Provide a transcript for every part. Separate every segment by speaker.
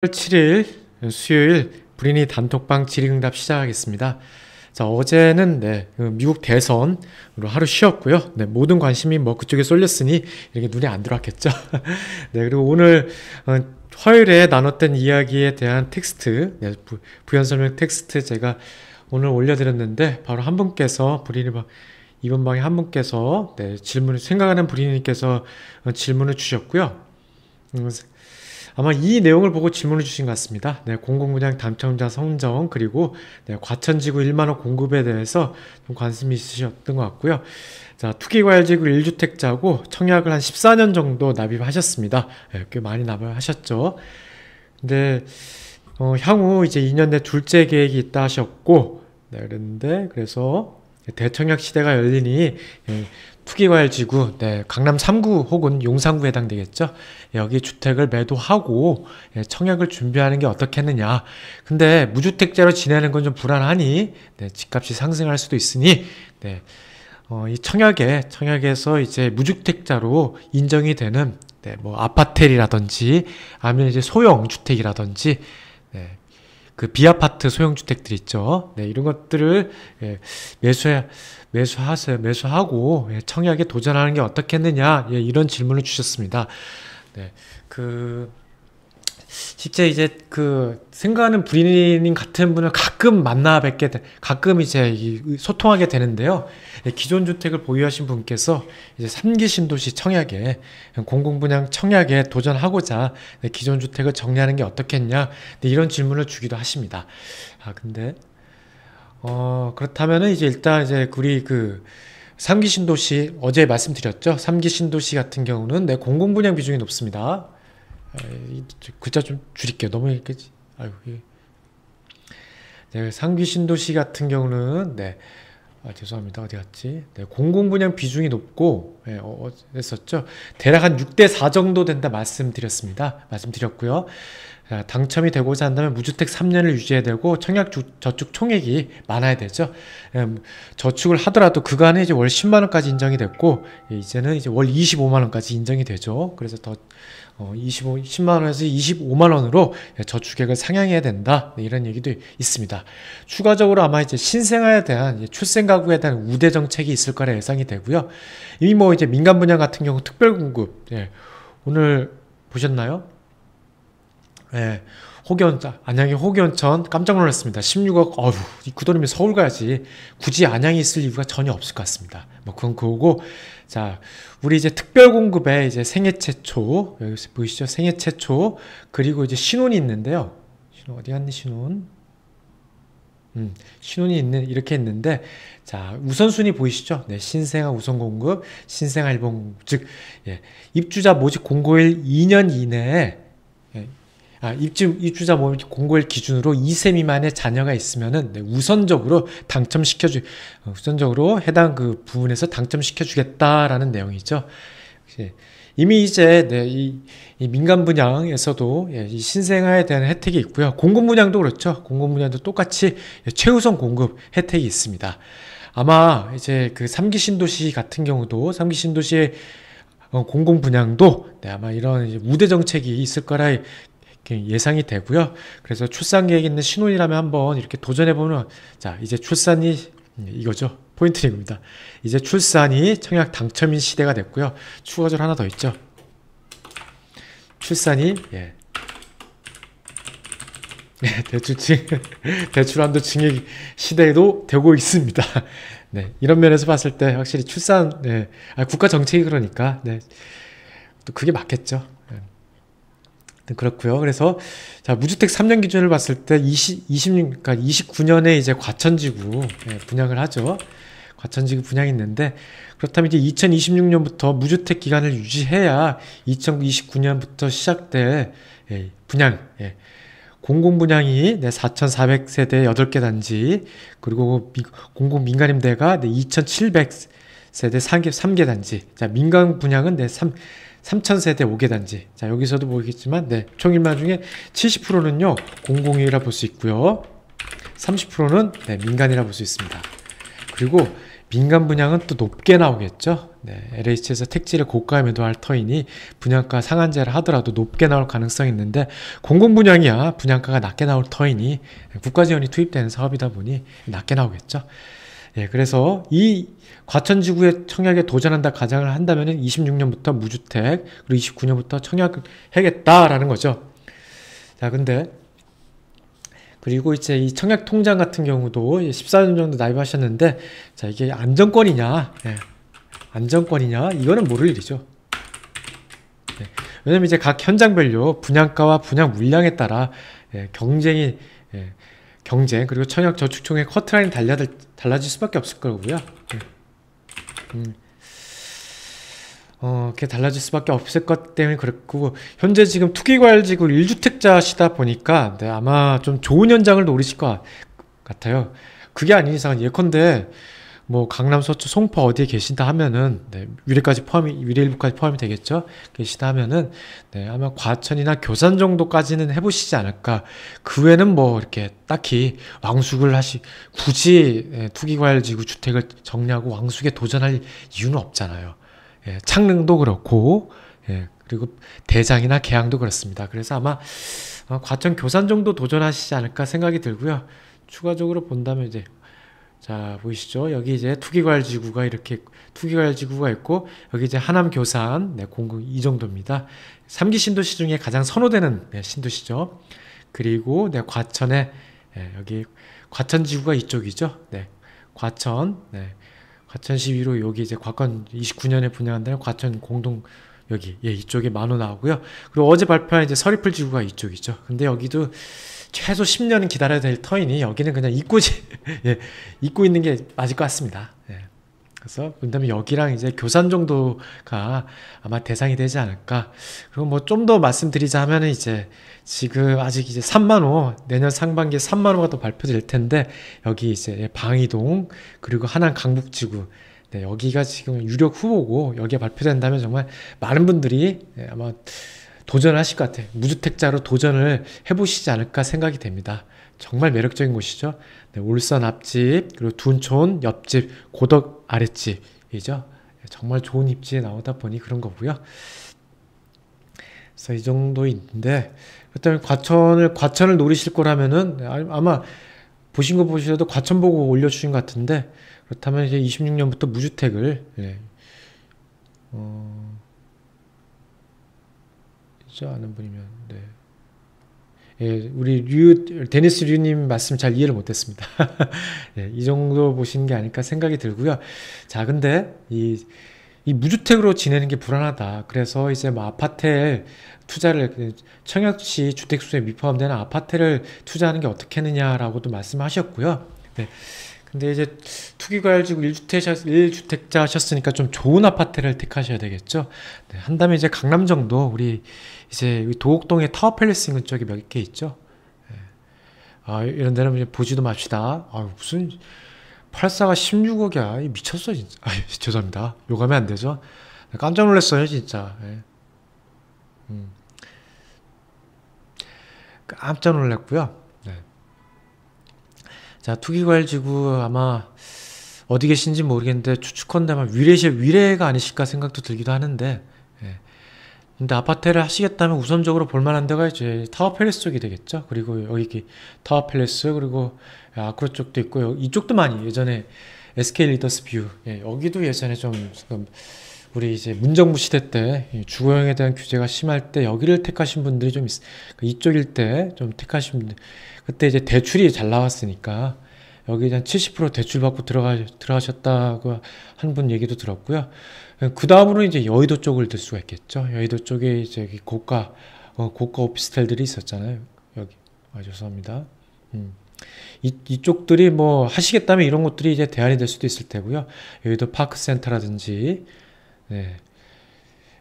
Speaker 1: 10월 7일 수요일 브리니 단톡방 질의응답 시작하겠습니다. 자, 어제는 그 미국 대선으로 하루 쉬었고요. 모든 관심이 그쪽에 쏠렸으니 이렇게 눈에 안 들어왔겠죠. 그리고 오늘 화요일에 나눴던 이야기에 대한 텍스트, 부연 설명 텍스트 제가 오늘 올려드렸는데 바로 한 분께서 이번 방에 한 분께서 질문을 생각하는 브리니께서 질문을 주셨고요. 아마 이 내용을 보고 질문을 주신 것 같습니다. 공공분양 당첨자 선정 그리고 과천지구 1만원 공급에 대해서 좀 관심이 있으셨던 것 같고요. 자, 투기과열지구 1주택자고 청약을 한 14년 정도 납입하셨습니다. 꽤 많이 납입하셨죠. 근데 향후 이제 2년 내 둘째 계획이 있다 하셨고, 그래서 대청약 시대가 열리니 투기과열지구, 강남 3구 혹은 용산구에 해당되겠죠. 여기 주택을 매도하고 청약을 준비하는 게 어떻겠느냐. 근데 무주택자로 지내는 건 좀 불안하니 집값이 상승할 수도 있으니 이 청약에서 이제 무주택자로 인정이 되는 아파텔이라든지 아니면 이제 소형 주택이라든지 그 비아파트 소형주택들 있죠. 이런 것들을 매수하고 청약에 도전하는 게 어떻겠느냐, 이런 질문을 주셨습니다. 실제 이제 생각하는 브리님 같은 분을 가끔 가끔 이제 소통하게 되는데요. 기존 주택을 보유하신 분께서 이제 3기 신도시 청약에, 공공분양 청약에 도전하고자 기존 주택을 정리하는 게 어떻겠냐, 이런 질문을 주기도 하십니다. 근데, 그렇다면은 이제 일단 이제 우리 3기 신도시, 어제 말씀드렸죠. 3기 신도시 같은 경우는 공공분양 비중이 높습니다. 글자 좀 줄일게요. 너무 이렇게, 상기 신도시 같은 경우는, 죄송합니다. 어디 갔지? 공공분양 비중이 높고, 했었죠. 대략 한 6대4 정도 된다 말씀드렸고요. 당첨이 되고자 한다면 무주택 3년을 유지해야 되고, 저축 총액이 많아야 되죠. 저축을 하더라도 그간에 이제 월 10만원까지 인정이 됐고, 이제는 이제 월 25만원까지 인정이 되죠. 그래서 10만원에서 25만원으로 저축액을 상향해야 된다. 이런 얘기도 있습니다. 추가적으로 아마 이제 신생아에 대한 출생가구에 대한 우대 정책이 있을 거라 예상이 되고요. 이미 이제 민간 분양 같은 경우 특별공급, 오늘 보셨나요? 안양의 호기온천 깜짝 놀랐습니다. 16억, 그 돈이면 서울 가야지. 굳이 안양에 있을 이유가 전혀 없을 것 같습니다. 그건 그거고, 자, 우리 이제 특별공급에 이제 생애 최초, 여기 보이시죠? 생애 최초, 그리고 이제 신혼이 있는데요. 어디 갔니, 신혼? 신혼이 이렇게 있는데, 자, 우선순위 보이시죠? 신생아 우선 공급, 신생아 일본 공급, 즉, 입주자 모집 공고일 2년 이내에, 입주자 모집 공고일 기준으로 2세 미만의 자녀가 있으면은 우선적으로 해당 부분에서 당첨시켜 주겠다라는 내용이죠. 이미 이제 이 민간 분양에서도 이 신생아에 대한 혜택이 있고요. 공공 분양도 그렇죠. 공공 분양도 똑같이 최우선 공급 혜택이 있습니다. 아마 이제 3기 신도시 같은 경우도 3기 신도시의 공공 분양도 아마 이런 우대 정책이 있을 거라 예상이 되고요. 그래서 출산 계획 있는 신혼이라면 한번 이렇게 도전해보면, 자, 이제 출산이, 이거죠. 포인트입니다. 이제 출산이 청약 당첨인 시대가 됐고요. 추가적으로 하나 더 있죠. 출산이, 대출한도 증액 시대에도 되고 있습니다. 이런 면에서 봤을 때 확실히 국가 정책이 그러니까, 또 그게 맞겠죠. 그렇고요. 그래서 자, 무주택 3년 기준을 봤을 때 29년에 이제 과천지구 분양을 하죠. 과천지구 분양이 있는데, 그렇다면 이제 2026년부터 무주택 기간을 유지해야 2029년부터 시작될 분양, 공공분양이 4,400세대 8개 단지, 그리고 공공민간임대가 2,700세대 3개 단지. 자, 민간 분양은 3,000세대 5개 단지. 자, 여기서도 보이겠지만, 총인마 중에 70%는요, 공공이라 볼 수 있고요. 30%는 민간이라 볼 수 있습니다. 그리고 민간 분양은 또 높게 나오겠죠. 네, LH에서 택지를 고가에 매도할 터이니 분양가 상한제를 하더라도 높게 나올 가능성이 있는데, 공공 분양이야 분양가가 낮게 나올 터이니 국가 지원이 투입되는 사업이다 보니 낮게 나오겠죠. 예, 그래서 이 과천지구의 청약에 도전한다 가정을 한다면 26년부터 무주택, 그리고 29년부터 청약하겠다라는 거죠. 자, 근데 그리고 이제 이 청약 통장 같은 경우도 14년 정도 납입하셨는데, 자, 이게 안정권이냐, 예, 안정권이냐, 이거는 모를 일이죠. 예, 왜냐면 이제 각 현장별로 분양가와 분양 물량에 따라 경쟁이, 경쟁, 그리고 청약 저축총액 커트라인이 달라질 수밖에 없을 거고요. 이렇게 달라질 수밖에 없을 것 때문에 그렇고, 현재 지금 투기과열지구 1주택자시다 보니까 아마 좀 좋은 현장을 노리실 것 같아요. 그게 아닌 이상은 예컨대 뭐 강남, 서초, 송파 어디에 계신다 하면은 위례 일부까지 포함이 되겠죠. 계시다 하면은 아마 과천이나 교산 정도까지는 해보시지 않을까. 그 외에는 뭐 이렇게 딱히 왕숙을 굳이 투기과열지구 주택을 정리하고 왕숙에 도전할 이유는 없잖아요. 창릉도 그렇고, 그리고 대장이나 계양도 그렇습니다. 그래서 아마 과천 교산 정도 도전하시지 않을까 생각이 들고요. 추가적으로 본다면 이제, 자, 보이시죠? 여기 이제 투기과열지구가 있고, 여기 이제 하남 교산, 공공 이 정도입니다. 3기 신도시 중에 가장 선호되는 신도시죠. 그리고 과천에, 여기 과천지구가 이쪽이죠. 과천시 위로 여기 이제 과천 29년에 분양한다는 과천 공동 여기 이쪽에 만호 나오고요. 그리고 어제 발표한 이제 서리풀 지구가 이쪽이죠. 근데 여기도 최소 10년은 기다려야 될 터이니 여기는 그냥 잊고 있는 게 맞을 것 같습니다. 그래서 그다음에 여기랑 이제 교산 정도가 아마 대상이 되지 않을까. 그리고 뭐 좀 더 말씀드리자면은 이제 지금 아직 이제 3만호, 내년 상반기에 3만호가 더 발표될 텐데, 여기 이제 방이동, 그리고 하남 강북지구, 여기가 지금 유력 후보고, 여기에 발표된다면 정말 많은 분들이 아마 도전하실 것 같아요. 무주택자로 도전을 해보시지 않을까 생각이 됩니다. 정말 매력적인 곳이죠. 울산 앞집, 그리고 둔촌 옆집, 고덕 아랫집이죠. 정말 좋은 입지에 나오다 보니 그런 거고요. 그래서 이 정도인데, 그렇다면 과천을 노리실 거라면은 아마 보신 거 보시라도 과천 보고 올려주신 것 같은데, 그렇다면 이제 26년부터 무주택을, 이제 아는 분이면, 우리 데니스 류님 말씀 잘 이해를 못했습니다. 이 정도 보시는 게 아닐까 생각이 들고요. 자, 근데 이 무주택으로 지내는 게 불안하다. 그래서 이제 뭐 아파트에 투자를, 청약시 주택수에 미포함되는 아파트를 투자하는 게 어떻겠느냐라고도 말씀하셨고요. 근데 이제 투기과열지구 1주택자 하셨으니까 좀 좋은 아파트를 택하셔야 되겠죠. 한다면 이제 강남 정도, 우리 이제 도곡동에 타워팰리스 인근 쪽에 몇 개 있죠. 이런 데는 이제 보지도 맙시다. 무슨 84가 16억이야. 미쳤어, 진짜. 죄송합니다. 욕하면 안 되죠. 깜짝 놀랐어요, 진짜. 깜짝 놀랐고요. 자, 투기과열지구 아마 어디 계신지 모르겠는데 추측컨대 아마 위례가 아니실까 생각도 들기도 하는데, 근데 아파트를 하시겠다면 우선적으로 볼만한 데가 이제 타워팰리스 쪽이 되겠죠. 그리고 여기 타워팰리스, 그리고 아크로 쪽도 있고, 이쪽도 많이 예전에 SK 리더스 뷰, 여기도 예전에 좀 우리 이제 문정부 시대 때 주거용에 대한 규제가 심할 때 여기를 택하신 분들이 좀 이쪽일 때 좀 택하신 분들, 그때 이제 대출이 잘 나왔으니까 여기 한 70% 대출 받고 들어가셨다고 한 분 얘기도 들었고요. 그 다음으로 이제 여의도 쪽을 들 수가 있겠죠. 여의도 쪽에 이제 고가 오피스텔들이 있었잖아요. 여기 죄송합니다. 이쪽들이 뭐 하시겠다면 이런 것들이 이제 대안이 될 수도 있을 테고요. 여의도 파크센터라든지,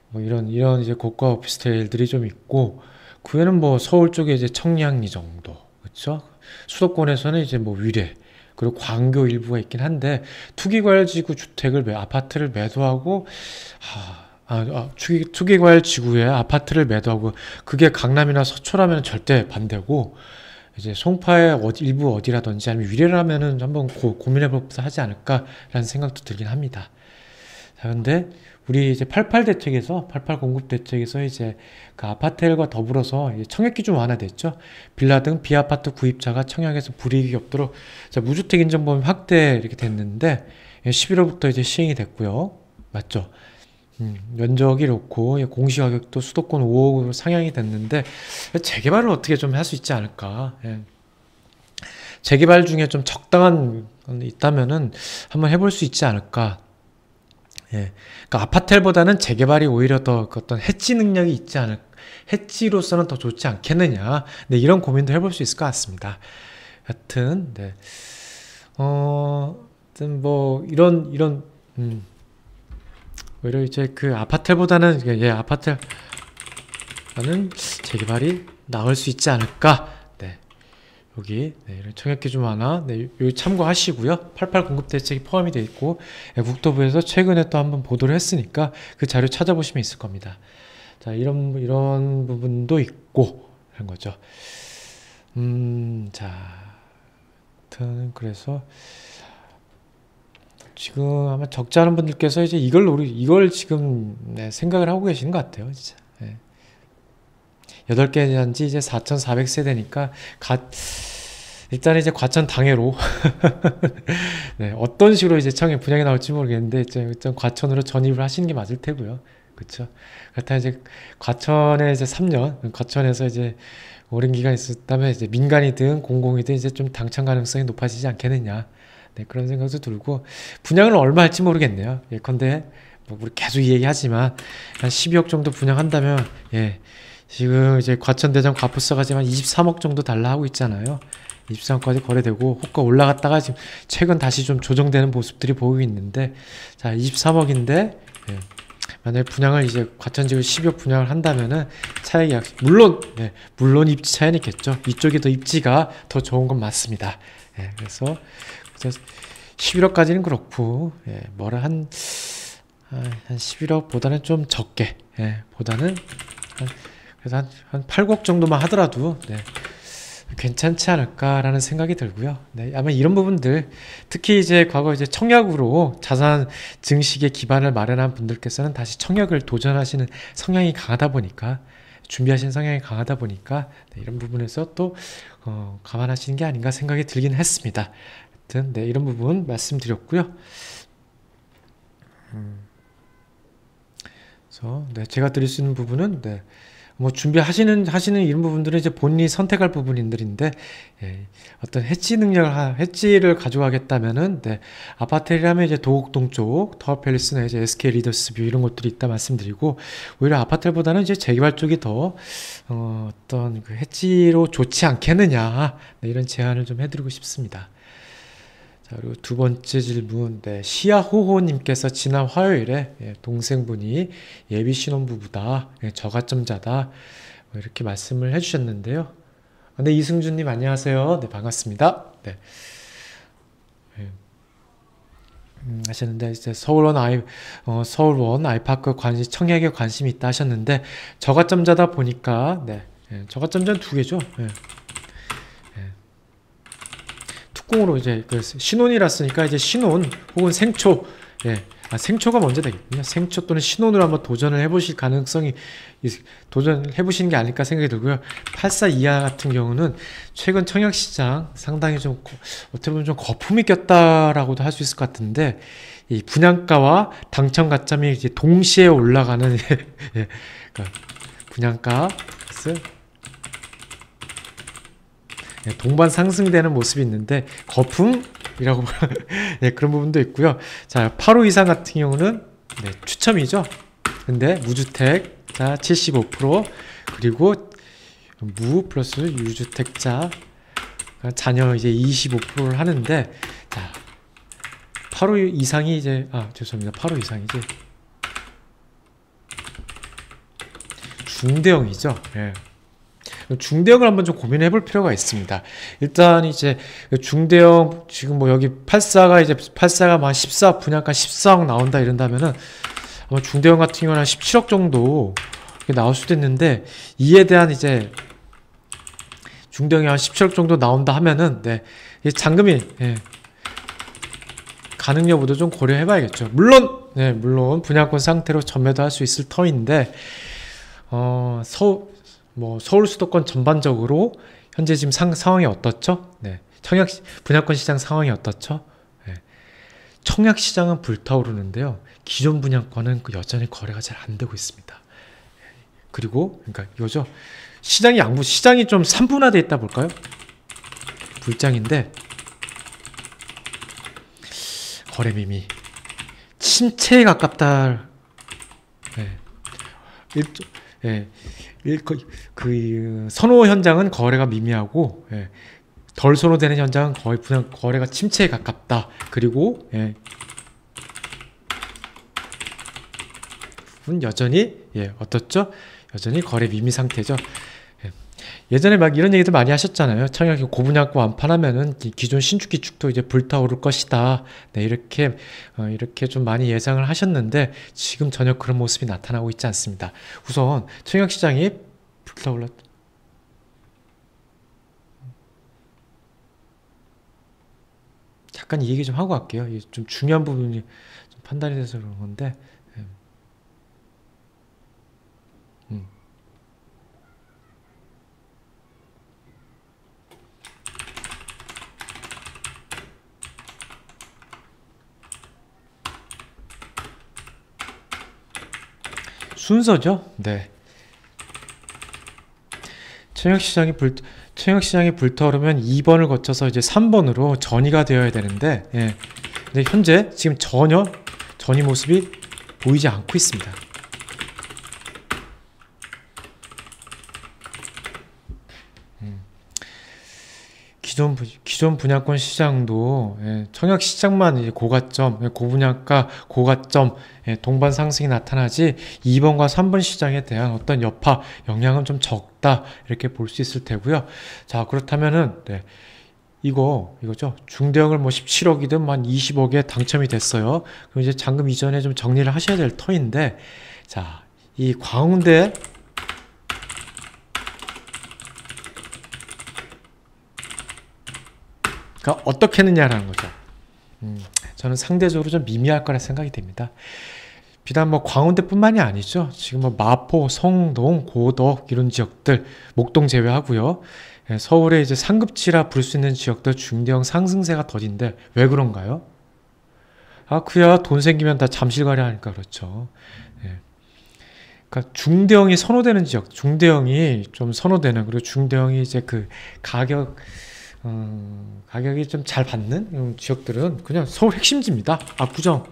Speaker 1: 뭐 이런 이제 고가 오피스텔들이 좀 있고, 그 외에는 뭐 서울 쪽에 이제 청량리 정도, 그렇죠? 수도권에서는 이제 뭐 위례, 그리고 광교 일부가 있긴 한데, 투기과열지구 아파트를 매도하고, 투기과열지구에 아파트를 매도하고, 그게 강남이나 서초라면 절대 반대고, 이제 송파의 일부 어디라든지 아니면 위례라면은 한번 고민해볼까 하지 않을까라는 생각도 들긴 합니다. 자, 근데 우리 이제 88 대책에서 88 공급 대책에서 이제 그 아파트과 더불어서 이제 청약 기준 완화됐죠. 빌라 등 비아파트 구입자가 청약에서 불이익이 없도록 자, 무주택 인정 범위 확대 이렇게 됐는데 11월부터 이제 시행이 됐고요. 맞죠? 면적이 좋고 공시가격도 수도권 5억으로 상향이 됐는데 재개발을 어떻게 좀 할 수 있지 않을까. 예. 재개발 중에 좀 적당한 건 있다면은 한번 해볼 수 있지 않을까. 예. 그러니까 아파텔보다는 재개발이 오히려 더 어떤 해치 능력이 있지 않을, 해치로서는 더 좋지 않겠느냐. 네, 이런 고민도 해볼 수 있을 것 같습니다. 여튼, 네. 하여튼 뭐, 오히려 이제 그 아파텔보다는, 아파텔보다는 재개발이 나을 수 있지 않을까. 네. 여기, 이런 청약기준 완화, 여기 참고하시고요. 88 공급 대책이 포함이 되어 있고, 국토부에서 최근에 또 한번 보도를 했으니까 그 자료 찾아보시면 있을 겁니다. 자, 이런 부분도 있고, 그런 거죠. 자, 아무튼, 그래서, 지금 아마 적지 않은 분들께서 이제 이걸 지금 생각을 하고 계시는 것 같아요, 진짜. 8개 단지 이제 4,400세대니까 일단 이제 과천 당해로 네, 어떤 식으로 이제 청약 분양이 나올지 모르겠는데 일단 과천으로 전입을 하시는 게 맞을 테고요. 그렇죠? 그렇다 이제 과천에 이제 3년 과천에서 이제 오랜 기간 있었다면 이제 민간이든 공공이든 이제 좀 당첨 가능성이 높아지지 않겠느냐. 네, 그런 생각도 들고 분양을 얼마 할지 모르겠네요. 예컨대 뭐 우리 계속 이 얘기하지만 한 12억 정도 분양한다면 지금 이제 과천대전 과푸서가 지금 한 23억 정도 달라 하고 있잖아요. 23억까지 거래되고 호가 올라갔다가 지금 최근 다시 좀 조정되는 모습들이 보이고 있는데 자 23억인데 만약에 분양을 이제 과천지구 12억 분양을 한다면은 차액이 물론 입지 차이는 있겠죠. 이쪽이 더 입지가 더 좋은 건 맞습니다. 그래서 11억까지는 그렇고 뭐라 한 11억보다는 좀 적게 보다는 그래서 한 8억 정도만 하더라도 괜찮지 않을까라는 생각이 들고요. 아마 이런 부분들 특히 이제 과거 이제 청약으로 자산 증식의 기반을 마련한 분들께서는 다시 청약을 도전하시는 성향이 강하다 보니까 준비하시는 성향이 강하다 보니까 이런 부분에서 또 감안하시는 게 아닌가 생각이 들긴 했습니다. 하여튼 이런 부분 말씀드렸고요. 그래서 제가 드릴 수 있는 부분은 뭐 준비하시는 이런 부분들은 이제 본인이 선택할 부분들인데 어떤 해치를 가져가겠다면은 아파텔이라면 이제 도곡동 쪽 타워팰리스나 이제 SK 리더스뷰 이런 것들이 있다 말씀드리고 오히려 아파텔보다는 이제 재개발 쪽이 더 어떤 그 해치로 좋지 않겠느냐 이런 제안을 좀 해드리고 싶습니다. 자, 그리고 두 번째 질문, 시아호호님께서 지난 화요일에 동생분이 예비 신혼부부다, 저가점자다 이렇게 말씀을 해주셨는데요. 네, 이승준님 안녕하세요. 네, 반갑습니다. 하셨는데 이제 서울원 아이파크 청약에 관심이 있다 하셨는데 저가점자다 보니까 저가점자는 두 개죠. 특공으로 이제 신혼이라 쓰니까 이제 신혼 혹은 생초 생초가 먼저 되겠군요. 생초 또는 신혼으로 한번 도전을 해보실 가능성이 도전해보시는 게 아닐까 생각이 들고요. 84 이하 같은 경우는 최근 청약시장 상당히 좀 어떻게 보면 좀 거품이 꼈다라고도 할 수 있을 것 같은데 이 분양가와 당첨 가점이 이제 동시에 올라가는 그러니까 분양가 동반 상승되는 모습이 있는데 거품이라고 그런 부분도 있고요. 자, 8호 이상 같은 경우는 추첨이죠. 근데 무주택 자 75% 그리고 무 플러스 유주택자 자녀 이제 25%를 하는데 자 8호 이상이 이제 죄송합니다. 8호 이상이지 중대형이죠. 중대형을 한번 좀 고민해 볼 필요가 있습니다. 일단 이제 중대형 지금 뭐 여기 84가 막 14 분양가 14억 나온다 이런다면은 아마 중대형 같은 경우는 한 17억 정도 나올 수도 있는데 이에 대한 이제 중대형이 한 17억 정도 나온다 하면은 네, 이 잔금이 가능 여부도 좀 고려해 봐야겠죠. 물론 분양권 상태로 전매도 할 수 있을 터인데 서울 수도권 전반적으로 현재 지금 상황이 어떻죠? 네. 분양권 시장 상황이 어떻죠? 네. 청약 시장은 불타오르는데요. 기존 분양권은 여전히 거래가 잘 안 되고 있습니다. 그리고 그러니까 이거죠. 시장이 좀 산분화되어 있다 볼까요? 불장인데 거래 미미 침체에 가깝다. 선호 현장은 거래가 미미하고 덜 선호되는 현장은 거의 그냥 거래가 침체에 가깝다. 그리고 여전히 어떻죠? 여전히 거래 미미 상태죠. 예전에 막 이런 얘기도 많이 하셨잖아요. 청약이 고분양권 완판하면은 기존 신축 기축도 이제 불타오를 것이다. 네, 이렇게 좀 많이 예상을 하셨는데 지금 전혀 그런 모습이 나타나고 있지 않습니다. 우선 청약 시장이 불타올랐. 잠깐 이 얘기 좀 하고 갈게요. 이게 좀 중요한 부분이 좀 판단이 돼서 그런 건데. 순서죠. 네. 청약시장이 불타오르면 2번을 거쳐서 이제 3번으로 전이가 되어야 되는데, 근데 현재 지금 전혀 전이 모습이 보이지 않고 있습니다. 기존 분양권 시장도 청약 시장만 이제 고가점, 고분양가, 고가점, 동반 상승이 나타나지 2번과 3번 시장에 대한 어떤 여파, 영향은 좀 적다 이렇게 볼 수 있을 테고요. 자, 그렇다면은 이거죠. 중대형을 뭐 17억이든 만 20억에 당첨이 됐어요. 그럼 이제 잔금 이전에 좀 정리를 하셔야 될 터인데, 자, 이 광운대 그러니까 어떻게 했느냐라는 거죠. 저는 상대적으로 좀 미미할 거라 생각이 됩니다. 비단 뭐 광운대뿐만이 아니죠. 지금 뭐 마포, 성동, 고덕 이런 지역들, 목동 제외하고요. 서울의 이제 상급지라 부를 수 있는 지역들 중대형 상승세가 더딘데 왜 그런가요? 그야 돈 생기면 다 잠실가려 하니까 그렇죠. 그러니까 중대형이 선호되는 지역, 중대형이 좀 선호되는, 그리고 중대형이 이제 그 가격이 좀 잘 받는 지역들은 그냥 서울 핵심지입니다. 압구정,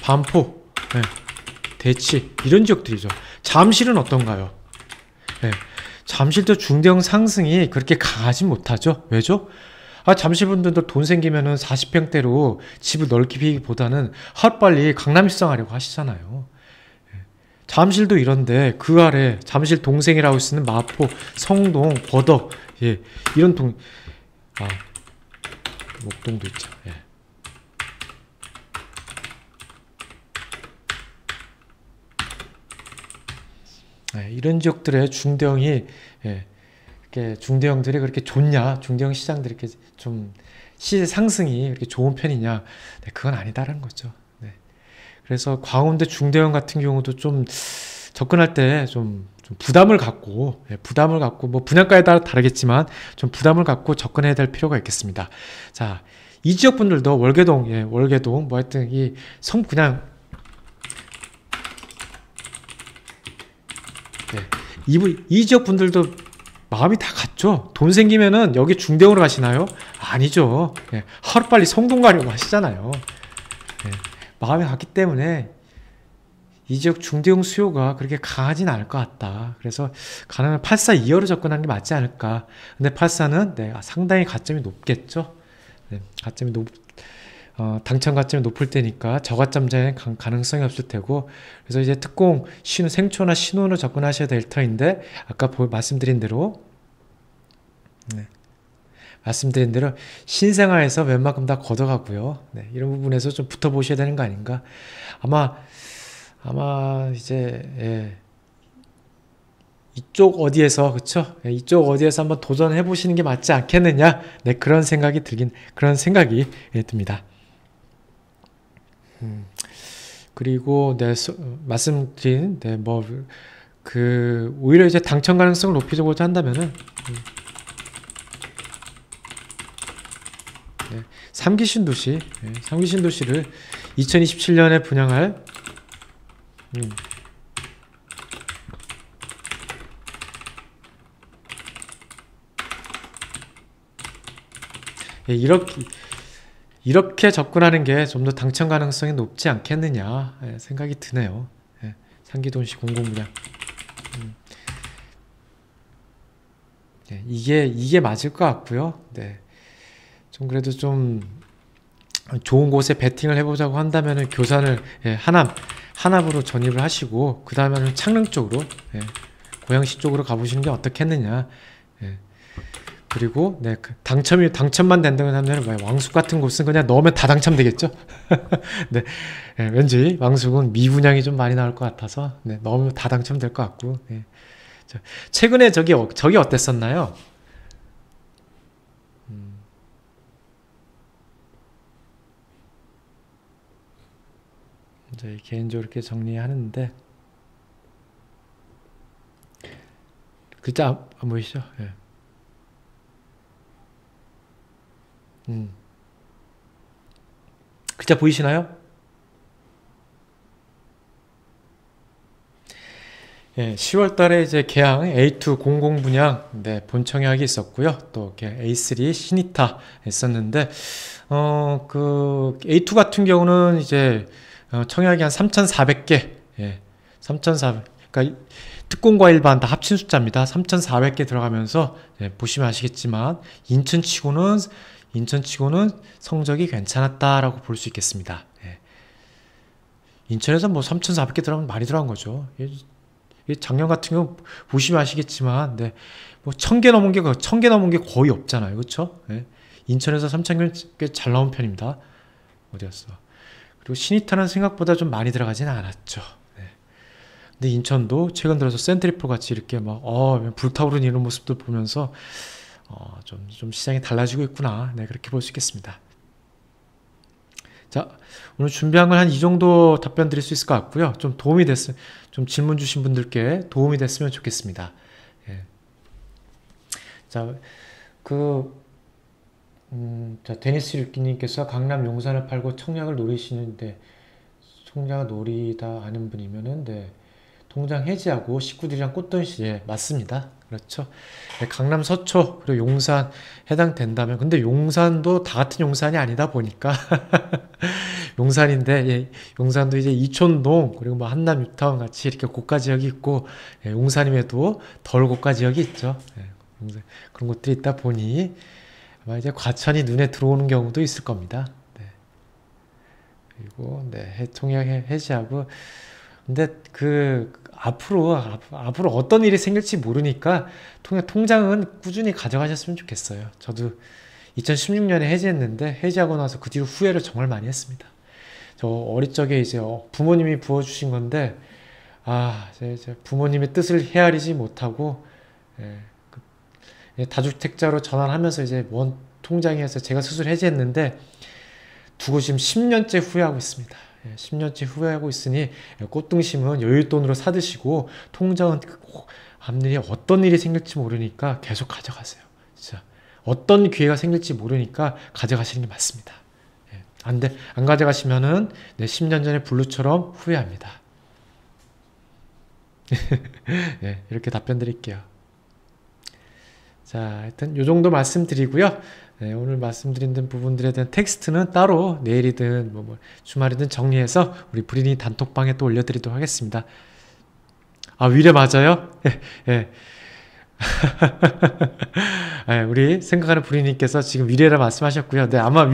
Speaker 1: 반포, 대치 이런 지역들이죠. 잠실은 어떤가요? 잠실도 중대형 상승이 그렇게 강하지 못하죠. 왜죠? 잠실분들도 돈 생기면은 40평대로 집을 넓히기보다는 하루빨리 강남 입성하려고 하시잖아요. 잠실도 이런데 그 아래 잠실 동생이라고 쓰는 마포, 성동, 고덕 이런 목동도 있죠. 이런 지역들의 중대형이 이렇게 중대형들이 그렇게 좋냐, 중대형 시장들이 이렇게 좀 시세 상승이 이렇게 좋은 편이냐? 그건 아니다라는 거죠. 그래서 광운대 중대형 같은 경우도 좀 접근할 때 좀 부담을 갖고 뭐 분양가에 따라 다르겠지만 좀 부담을 갖고 접근해야 될 필요가 있겠습니다. 자, 이 지역 분들도 월계동, 월계동 뭐 하여튼 그냥 이 지역 분들도 마음이 다 같죠. 돈 생기면은 여기 중대형으로 가시나요? 아니죠. 하루빨리 성동 가려고 하시잖아요. 마음이 같기 때문에 이 지역 중대형 수요가 그렇게 강하진 않을 것 같다. 그래서 가능하면 84-2호로 접근하는 게 맞지 않을까. 근데 84는 상당히 가점이 높겠죠. 당첨 가점이 높을 때니까 저가점자의 가능성이 없을 테고, 그래서 이제 특공 생초나 신혼으로 접근하셔야 될 터인데, 아까 말씀드린 대로 신생아에서 웬만큼 다 걷어가고요. 이런 부분에서 좀 붙어보셔야 되는 거 아닌가. 아마 이제 이쪽 어디에서, 그쵸? 예, 이쪽 어디에서 한번 도전해 보시는 게 맞지 않겠느냐? 네, 그런 생각이 듭니다. 그리고, 네, 말씀드린, 네, 오히려 이제 당첨 가능성을 높이고자 한다면은, 네, 삼기 신도시를 2027년에 분양할, 예, 이렇게 접근하는 게 좀 더 당첨 가능성이 높지 않겠느냐 생각이 드네요. 상기도시 공공분양. 이게 맞을 것 같고요. 네. 좀 그래도 좀 좋은 곳에 베팅을 해보자고 한다면은 교산을 하남으로 전입을 하시고 그 다음에는 창릉 쪽으로 고양시 쪽으로 가보시는 게 어떻겠느냐. 그리고 당첨만 된다고 하면 왕숙 같은 곳은 그냥 넣으면 다 당첨되겠죠. 네, 왠지 왕숙은 미분양이 좀 많이 나올 것 같아서 넣으면 다 당첨될 것 같고. 최근에 저기 어땠었나요? 이제 개인적으로 이렇게 정리하는데 글자 안 보이시죠? 글자 보이시나요? 10월 달에 이제 개항 A2 공공분양 본청약이 있었고요. 또 A3 신이타 했었는데 그 A2 같은 경우는 이제 청약이 한 3,400개, 3,400. 그러니까 특공과 일반 다 합친 숫자입니다. 3,400개 들어가면서 보시면 아시겠지만 인천치고는 성적이 괜찮았다라고 볼 수 있겠습니다. 인천에서 3,400개 들어가면 많이 들어간 거죠. 작년 같은 경우 보시면 아시겠지만, 1,000개 넘은 게 거의 없잖아요. 그렇죠? 인천에서 3,000개 잘 나온 편입니다. 어디였어? 그리고 신이타는 생각보다 좀 많이 들어가지는 않았죠. 근데 인천도 최근 들어서 센트리플 같이 이렇게 불타오르는 이런 모습들 보면서 좀 시장이 달라지고 있구나. 그렇게 볼 수 있겠습니다. 자, 오늘 준비한 건 한 이 정도 답변 드릴 수 있을 것 같고요. 좀 질문 주신 분들께 도움이 됐으면 좋겠습니다. 자, 데니스 류키님께서 강남 용산을 팔고 청약을 노리시는데, 청약을 노리다 하는 분이면은, 통장 해지하고 식구들이랑 꽃돈 시에 맞습니다. 그렇죠. 강남 서초 그리고 용산 해당된다면, 근데 용산도 다 같은 용산이 아니다 보니까 용산인데 용산도 이제 이촌동 그리고 한남 뉴타운 같이 이렇게 고가 지역이 있고 용산임에도 덜 고가 지역이 있죠. 그런 것들이 있다 보니 아마 이제 과천이 눈에 들어오는 경우도 있을 겁니다. 그리고 통약 해지하고, 근데 앞으로 어떤 일이 생길지 모르니까 통장은 꾸준히 가져가셨으면 좋겠어요. 저도 2016년에 해지했는데 해지하고 나서 그 뒤로 후회를 정말 많이 했습니다. 저 어릴 적에 이제 부모님이 부어주신 건데 제 부모님의 뜻을 헤아리지 못하고 다주택자로 전환하면서 이제 원 통장에서 제가 스스로 해지했는데 두고 지금 10년째 후회하고 있습니다. 10년째 후회하고 있으니 꽃등심은 여윳돈으로 사드시고 통장은 앞일에 어떤 일이 생길지 모르니까 계속 가져가세요. 진짜 어떤 기회가 생길지 모르니까 가져가시는 게 맞습니다. 안 가져가시면은 10년 전에 블루처럼 후회합니다. 이렇게 답변 드릴게요. 자, 하여튼 요 정도 말씀드리고요. 오늘 말씀드린 부분들에 대한 텍스트는 따로 내일이든 주말이든 정리해서 우리 브리니 단톡방에 또 올려드리도록 하겠습니다. 위례 맞아요? 우리 생각하는 브리니께서 지금 위례라 말씀하셨고요. 아마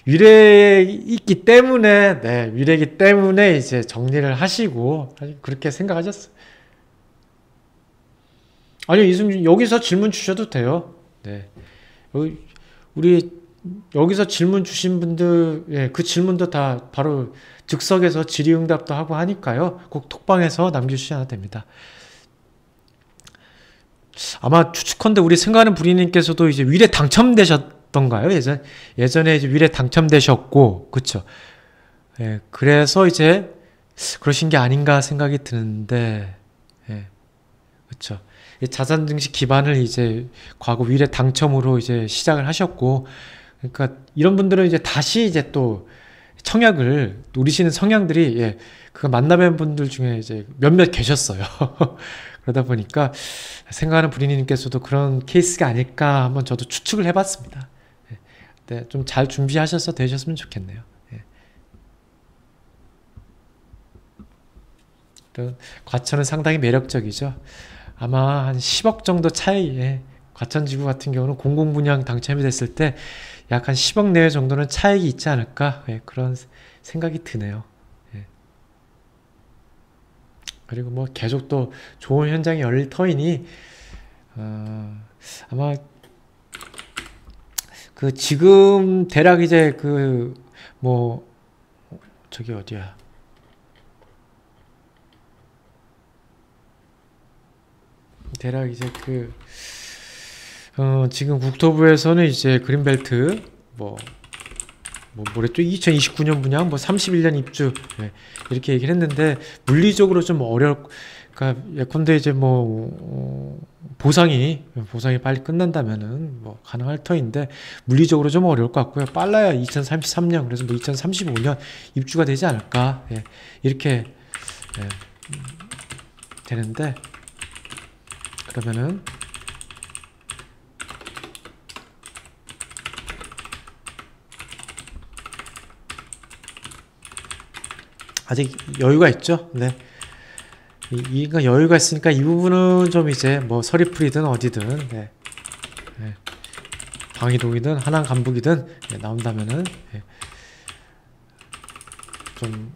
Speaker 1: 위례이기 때문에 이제 정리를 하시고 그렇게 생각하셨어요. 아니요, 이승준 여기서 질문 주셔도 돼요. 우리 여기서 질문 주신 분들 그 질문도 다 바로 즉석에서 질의응답도 하고 하니까요. 꼭 톡방에서 남겨주셔야 됩니다. 아마 추측컨대 우리 생각하는 부리님께서도 이제 위례 당첨되셨던가요? 예전에 이제 위례 당첨되셨고, 그쵸? 예, 그래서 이제 그러신 게 아닌가 생각이 드는데, 예, 그쵸? 이 자산 증식 기반을 이제 과거 위례 당첨으로 이제 시작을 하셨고, 그러니까 이런 분들은 이제 다시 이제 또 청약을 노리시는 성향들이, 예, 그 만나뵌 분들 중에 이제 몇몇 계셨어요. 그러다 보니까 생각하는 부리님께서도 그런 케이스가 아닐까 한번 저도 추측을 해봤습니다. 예, 네, 좀 잘 준비하셔서 되셨으면 좋겠네요. 예. 과천은 상당히 매력적이죠. 아마 한 10억 정도 차이에 과천지구 같은 경우는 공공분양 당첨이 됐을 때 약 한 10억 내외 정도는 차익이 있지 않을까, 예, 그런 생각이 드네요. 예. 그리고 뭐 계속 또 좋은 현장이 열릴 터이니 아마 그 지금 대략 이제 그 뭐 저기 어디야, 대략 이제 그 지금 국토부에서는 이제 그린벨트 뭐랬죠? 2029년 분양, 뭐 31년 입주, 네, 이렇게 얘기를 했는데 물리적으로 좀 그러니까 예컨대 이제 뭐 보상이 빨리 끝난다면은 뭐 가능할 터인데 물리적으로 좀 어려울 것 같고요. 빨라야 2033년, 그래서 뭐 2035년 입주가 되지 않을까, 예, 이렇게, 예, 되는데, 그러면은 아직 여유가 있죠. 네. 이가 여유가 있으니까 이 부분은 좀 이제 뭐 서리풀이든 어디든, 네, 네, 방이동이든 하남 간북이든, 네, 나온다면은, 네, 좀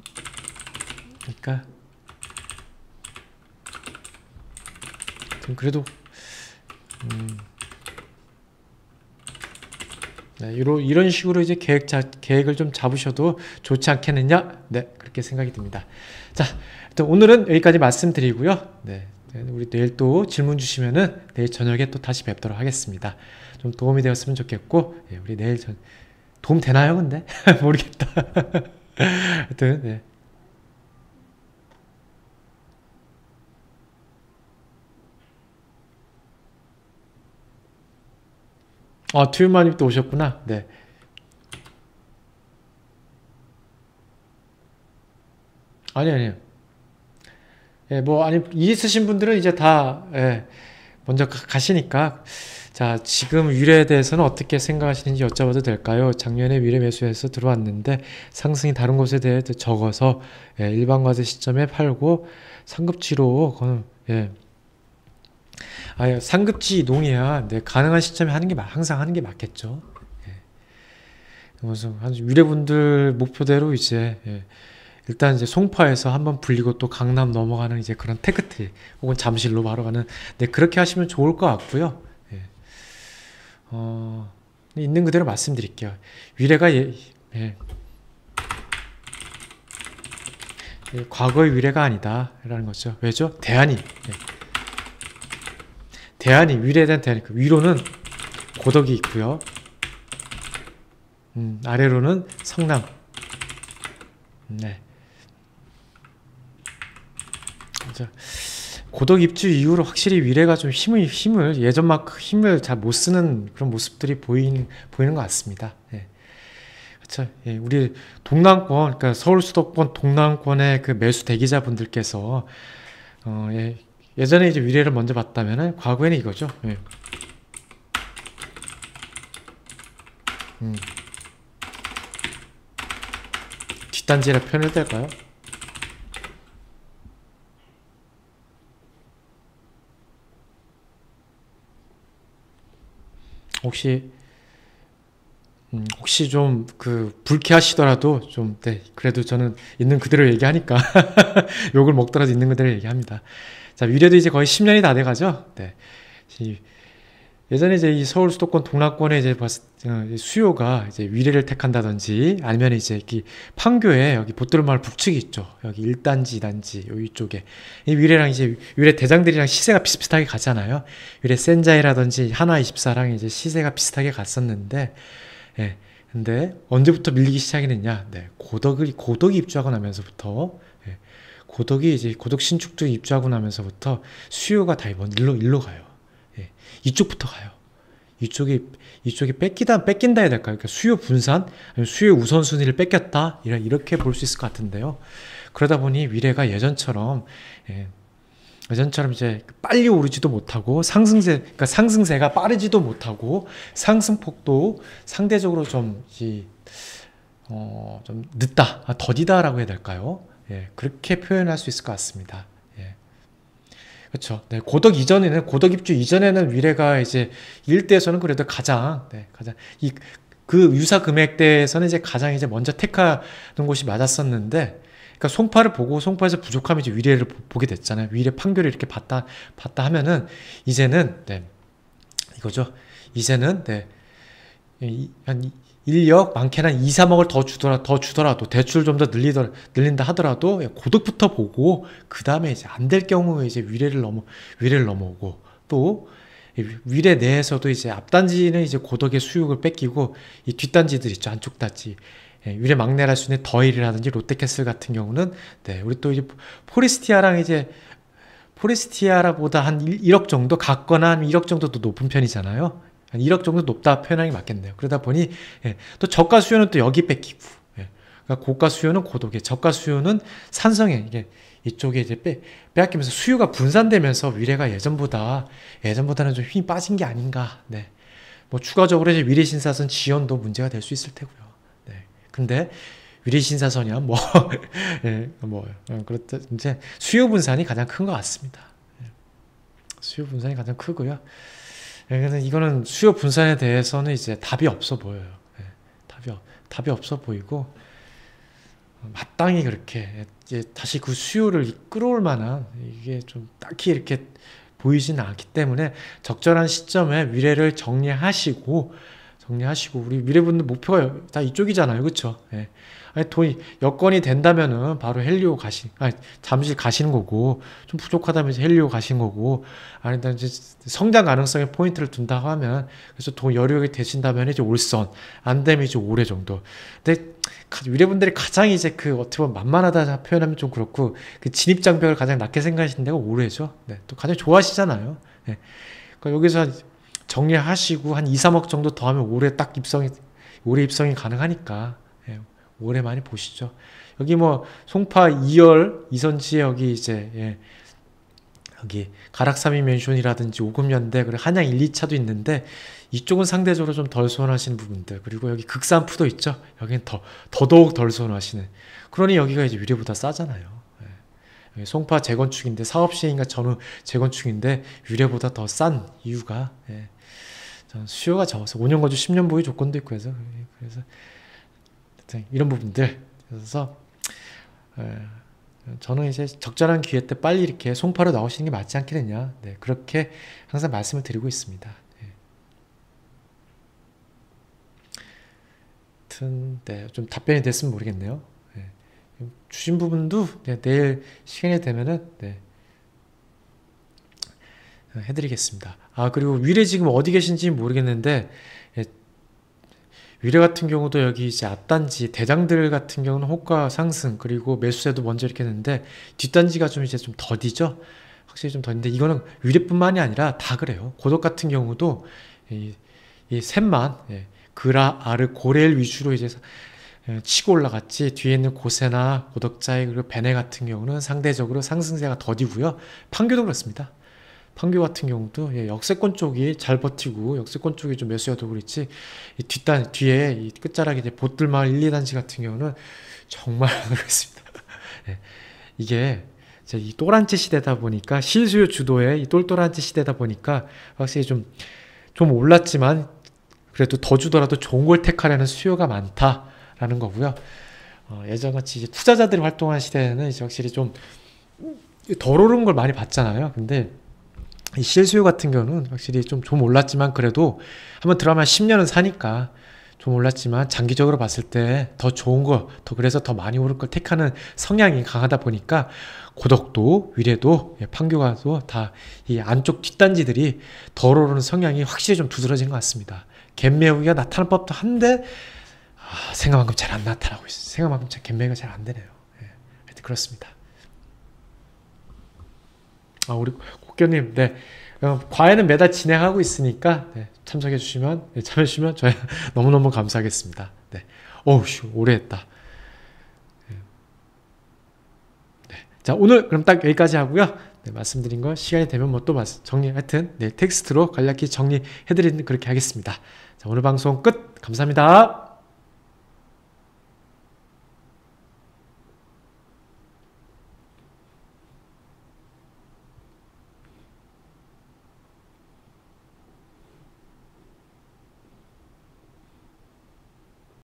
Speaker 1: 그러니까 좀 그래도 네, 이런 식으로 이제 계획을 좀 잡으셔도 좋지 않겠느냐? 네, 그렇게 생각이 듭니다. 자, 일단 오늘은 여기까지 말씀드리고요. 네, 우리 내일 또 질문 주시면은 내일 저녁에 또 다시 뵙도록 하겠습니다. 좀 도움이 되었으면 좋겠고, 예, 우리 내일 도움 되나요? 근데 모르겠다. 하여튼, 네. 투유마님 또 오셨구나. 네. 아니요. 예, 뭐, 아니, 일 있으신 분들은 이제 다, 예, 먼저 가시니까. 자, 지금 위례에 대해서는 어떻게 생각하시는지 여쭤봐도 될까요? 작년에 위례 매수해서 들어왔는데 상승이 다른 곳에 대해 적어서, 예, 일반 과세 시점에 팔고 상급지로, 예. 상급지 이동이야, 네, 가능한 시점에 항상 하는 게 맞겠죠. 예. 그래서 위례분들 목표대로 이제, 예, 일단 이제 송파에서 한번 불리고 또 강남 넘어가는 이제 그런 테크트리 혹은 잠실로 바로 가는, 네, 그렇게 하시면 좋을 것 같고요. 예. 있는 그대로 말씀드릴게요. 위례가 과거의 위례가 아니다라는 거죠. 왜죠? 대안이, 위례에 대한 대안이, 위로는 고덕이 있고요. 아래로는 성남. 네. 고덕 입주 이후로 확실히 위례가 좀 힘을 예전만큼 힘을 잘 못 쓰는 그런 모습들이 보이는 것 같습니다. 예. 그렇죠. 예, 우리 동남권, 그러니까 서울 수도권 동남권의 그 매수 대기자분들께서 예전에 이제 위례를 먼저 봤다면은 과거에는 이거죠. 예. 뒷단지라 표현을 될까요? 혹시 좀 불쾌하시더라도 좀, 네, 그래도 저는 있는 그대로 얘기하니까 욕을 먹더라도 있는 그대로 얘기합니다. 자, 위례도 이제 거의 10년이 다 돼가죠. 네. 예전에 이제 이 서울 수도권 동락권에 이제 수요가 이제 위례를 택한다든지 아니면 이제 이 판교에 여기 보뜰마을 북측이 있죠. 여기 1단지, 2단지 여기 쪽에 이 위례랑 이제 위례 대장들이랑 시세가 비슷비슷하게 가잖아요. 위례 센자이라든지 하나24랑 이제 시세가 비슷하게 갔었는데, 예. 근데 언제부터 밀리기 시작했느냐? 네, 고덕이 입주하고 나면서부터, 예. 고덕이 이제 고덕 신축도 입주하고 나면서부터 수요가 다 일로 가요. 예. 이쪽부터 가요. 이쪽이 뺏긴다 해야 될까요? 그러니까 수요 분산, 아니면 수요 우선순위를 뺏겼다, 이렇게 볼 수 있을 것 같은데요. 그러다 보니 위례가 예전처럼 이제 빨리 오르지도 못하고 그러니까 상승세가 빠르지도 못하고 상승폭도 상대적으로 좀 늦다, 더디다라고 해야 될까요? 예, 그렇게 표현할 수 있을 것 같습니다. 예. 그렇죠. 네, 고덕 입주 이전에는 위례가 이제 일대에서는 그래도 가장 그 유사 금액대에서는 이제 가장 이제 먼저 택하는 곳이 맞았었는데, 그러니까 송파를 보고 송파에서 부족하면 이제 위례를 보게 됐잖아요. 위례 판교를 이렇게 봤다 하면은 이제는 이거죠. 이제는 한 1억 많게는 한 2, 3억을 더 주더라도 대출 좀 더 늘린다 하더라도 고덕부터 보고 그 다음에 이제 안 될 경우에 이제 위례를 넘어오고, 또 위례 내에서도 이제 앞단지는 이제 고덕의 수요를 뺏기고 이 뒷단지들 있죠. 안쪽 단지. 위례 막내라 할 수 있는 더힐이라든지 롯데캐슬 같은 경우는 우리 또 이제 포레스티아라보다 한 1억 정도 같거나 한 1억 정도 더 높은 편이잖아요. 한 1억 정도 높다 표현하기 맞겠네요. 그러다 보니 또 저가 수요는 또 여기 뺏기고, 그러니까 고가 수요는 고덕에, 저가 수요는 산성에, 이쪽에 이제 빼앗기면서 수요가 분산되면서 위례가 예전보다는 좀 힘이 빠진 게 아닌가. 네. 뭐 추가적으로 이제 위례 신사선 지연도 문제가 될 수 있을 테고요. 네. 근데 위례 신사선이야 그렇다 이제 수요 분산이 가장 큰 것 같습니다. 수요 분산이 가장 크고요. 그래서 이거는 수요 분산에 대해서는 이제 답이 없어 보여요. 답이 없어 보이고, 마땅히 그렇게 이제 다시 그 수요를 끌어올 만한 이게 좀 딱히 이렇게 보이지는 않기 때문에 적절한 시점에 위례를 정리하시고 우리 위례분들 목표가 다 이쪽이잖아요. 그렇죠? 돈이 여건이 된다면은 바로 잠실 가시는 거고, 좀 부족하다면 이제 헬리오 가신 거고, 아니다 이제 성장 가능성에 포인트를 둔다 하면, 그래서 돈 여력이 되신다면 이제 올선, 안 되면 이제 올해 정도. 근데 위례분들이 가장 이제 어떻게 보면 만만하다 표현하면 좀 그렇고, 그 진입 장벽을 가장 낮게 생각하시는 데가 올해죠. 네, 또 가장 좋아하시잖아요. 네. 그러니까 여기서 정리하시고 한 2, 3억 정도 더 하면 올해 입성이 가능하니까. 올해 많이 보시죠. 여기 뭐 송파 2열 이선지에 여기 이제 여기 가락삼이 맨션이라든지 오금연대, 그리고 한양 1, 2차도 있는데 이쪽은 상대적으로 좀 덜 선호하시는 부분들, 그리고 여기 극산푸도 있죠. 여기는 더더욱 덜 선호하시는. 그러니 여기가 이제 위례보다 싸잖아요. 여기 송파 재건축인데, 사업시행인가 전후 재건축인데 위례보다 더 싼 이유가 수요가 적어서 5년 거주 10년 보유 조건도 있고 해서 이런 부분들. 그래서 저는 이제 적절한 기회 때 빨리 이렇게 송파로 나오시는 게 맞지 않겠느냐. 네, 그렇게 항상 말씀을 드리고 있습니다. 하여튼 좀 답변이 됐으면 모르겠네요. 주신 부분도 내일 시간이 되면은 해드리겠습니다. 그리고 위례 지금 어디 계신지 모르겠는데, 위례 같은 경우도 여기 이제 앞단지 대장들 같은 경우는 호가 상승, 그리고 매수세도 먼저 이렇게 했는데 뒷단지가 좀 이제 좀 더디죠. 확실히 좀 더딘데, 이거는 위례뿐만이 아니라 다 그래요. 고덕 같은 경우도 이 셋만 그라, 아르, 고렐 위주로 이제 치고 올라갔지, 뒤에 있는 고세나 고덕자이, 그리고 베네 같은 경우는 상대적으로 상승세가 더디고요. 판교도 그렇습니다. 판교 같은 경우도 역세권 쪽이 잘 버티고, 역세권 쪽이 좀 매수여도 그렇지, 뒤에 이 끝자락에 이제 보뜰마을 1, 2단지 같은 경우는 정말 그렇습니다. 이게 이 또란치 시대다 보니까, 실수요 주도의 이 똘똘한치 시대다 보니까 확실히 좀 올랐지만 그래도 더 주더라도 좋은 걸 택하려는 수요가 많다라는 거고요. 예전같이 이제 투자자들이 활동한 시대에는 이제 확실히 좀 덜 오른 걸 많이 봤잖아요. 근데 이 실수요 같은 경우는 확실히 좀 올랐지만 그래도 한번 들어가면 10년은 사니까 좀 올랐지만 장기적으로 봤을 때 더 좋은 거, 그래서 더 많이 오를 걸 택하는 성향이 강하다 보니까 고덕도, 위례도, 판교가도 다 이 안쪽 뒷단지들이 덜 오르는 성향이 확실히 좀 두드러진 것 같습니다. 갭매우기가 나타날 법도 한데 생각만큼 잘 안 나타나고 있어요. 생각만큼 갭매가 잘 안 되네요. 하여튼 그렇습니다. 우리 국교님, 네. 과외는 매달 진행하고 있으니까 참석해 주시면, 참여해 주시면 저희 너무너무 감사하겠습니다. 네. 오래 했다. 네. 자, 오늘 그럼 딱 여기까지 하고요. 네, 말씀드린 거 시간이 되면 뭐 또 하여튼 텍스트로 간략히 정리해 드리는 그렇게 하겠습니다. 자, 오늘 방송 끝. 감사합니다.